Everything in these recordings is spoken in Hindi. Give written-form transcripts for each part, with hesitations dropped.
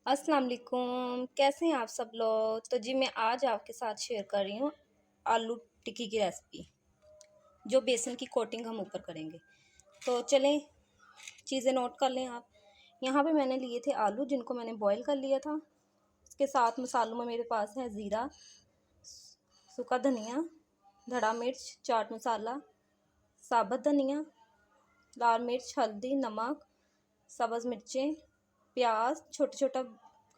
अस्सलाम वालेकुम, कैसे हैं आप सब लोग। तो जी मैं आज आपके साथ शेयर कर रही हूँ आलू टिक्की की रेसिपी, जो बेसन की कोटिंग हम ऊपर करेंगे। तो चलें चीज़ें नोट कर लें आप। यहाँ पे मैंने लिए थे आलू, जिनको मैंने बॉईल कर लिया था। इसके साथ मसालों में मेरे पास है ज़ीरा, सूखा धनिया, धड़ा मिर्च, चाट मसाला, साबुत धनिया, लाल मिर्च, हल्दी, नमक, सब्ज़ मिर्चें, प्याज छोटा छोटा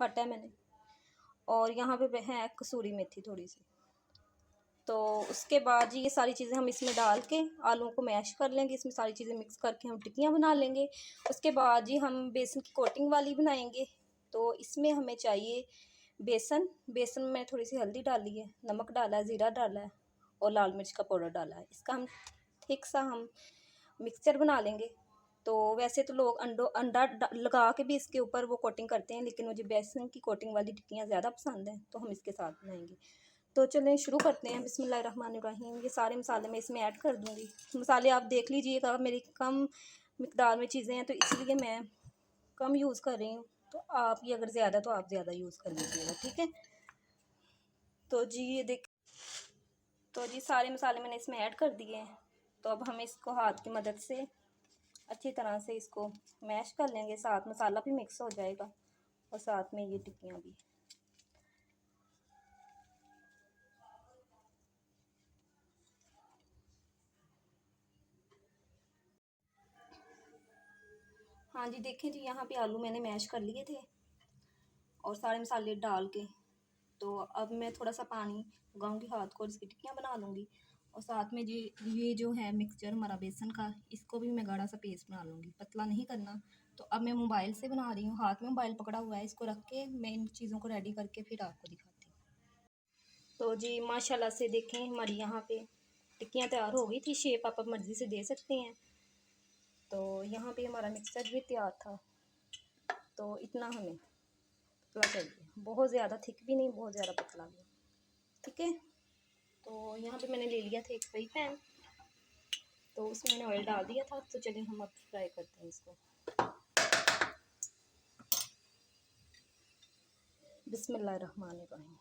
काटा है मैंने, और यहाँ पे है कसूरी मेथी थोड़ी सी। तो उसके बाद जी ये सारी चीज़ें हम इसमें डाल के आलूओं को मैश कर लेंगे। इसमें सारी चीज़ें मिक्स करके हम टिक्कियाँ बना लेंगे। उसके बाद जी हम बेसन की कोटिंग वाली बनाएंगे। तो इसमें हमें चाहिए बेसन। बेसन में थोड़ी सी हल्दी डाली है, नमक डाला है, ज़ीरा डाला है और लाल मिर्च का पाउडर डाला है। इसका हम थिक सा हम मिक्सचर बना लेंगे। तो वैसे तो लोग अंडा लगा के भी इसके ऊपर वो कोटिंग करते हैं, लेकिन मुझे बेसन की कोटिंग वाली टिक्कियाँ ज़्यादा पसंद हैं, तो हम इसके साथ बनाएंगे। तो चलें शुरू करते हैं। बिस्मिल्लाहिर्रहमानिर्रहीम। ये सारे मसाले मैं इसमें ऐड कर दूँगी। मसाले आप देख लीजिएगा, मेरी कम मिकदार में चीज़ें हैं तो इसलिए मैं कम यूज़ कर रही हूँ। तो आप ये अगर ज़्यादा तो आप ज़्यादा यूज़ कर लीजिएगा, ठीक है। तो जी ये देख, तो जी सारे मसाले मैंने इसमें ऐड कर दिए हैं। तो अब हम इसको हाथ की मदद से अच्छी तरह से इसको मैश कर लेंगे। साथ मसाला भी मिक्स हो जाएगा और साथ में ये टिक्कियाँ भी। हाँ जी देखें जी, यहाँ पे आलू मैंने मैश कर लिए थे और सारे मसाले डाल के। तो अब मैं थोड़ा सा पानी लगाऊंगी हाथ को और इसकी टिक्कियाँ बना लूँगी। और साथ में जी ये जो है मिक्सचर हमारा बेसन का, इसको भी मैं गाढ़ा सा पेस्ट बना लूँगी, पतला नहीं करना। तो अब मैं मोबाइल से बना रही हूँ, हाथ में मोबाइल पकड़ा हुआ है, इसको रख के मैं इन चीज़ों को रेडी करके फिर आपको दिखाती हूँ। तो जी माशाल्लाह से देखें हमारी यहाँ पे टिक्कियाँ तैयार हो गई थी। शेप आप मर्ज़ी से दे सकते हैं। तो यहाँ पे हमारा मिक्सचर भी तैयार था। तो इतना हमें पतला चाहिए, बहुत ज़्यादा थिक भी नहीं, बहुत ज़्यादा पतला भी, ठीक है। तो यहाँ पे मैंने ले लिया था एक फ्राई पैन। तो उसमें मैंने ऑयल डाल दिया था। तो चलिए हम अब फ्राई करते हैं इसको। बिस्मिल्लाहिर्रहमानिर्रहीम।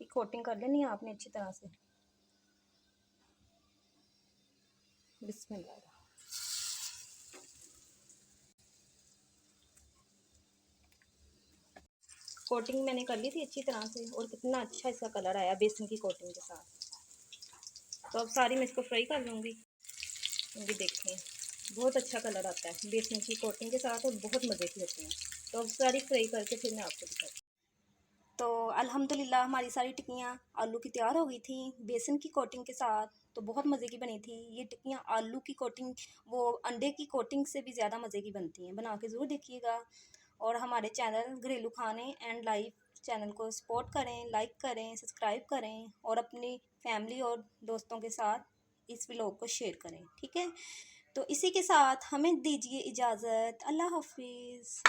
ये कोटिंग कर लेनी है आपने अच्छी तरह से। बिस्मिल्लाह। कोटिंग मैंने कर ली थी अच्छी तरह से, और कितना अच्छा इसका कलर आया बेसन की कोटिंग के साथ। तो अब सारी मैं इसको फ्राई कर लूँगी। ये देखें बहुत अच्छा कलर आता है बेसन की कोटिंग के साथ और बहुत मज़े की होती हैं। तो अब सारी फ्राई करके फिर मैं आपको दिखाती हूँ। तो अल्हम्दुलिल्लाह हमारी सारी टिक्कियाँ आलू की तैयार हो गई थी बेसन की कोटिंग के साथ। तो बहुत मज़े की बनी थी ये टिक्कियाँ। आलू की कोटिंग वो अंडे की कोटिंग से भी ज़्यादा मज़े की बनती हैं, बना के ज़रूर देखिएगा। और हमारे चैनल घरेलू खाने एंड लाइफ चैनल को सपोर्ट करें, लाइक करें, सब्सक्राइब करें और अपनी फैमिली और दोस्तों के साथ इस व्लॉग को शेयर करें, ठीक है। तो इसी के साथ हमें दीजिए इजाज़त। अल्लाह हाफिज़।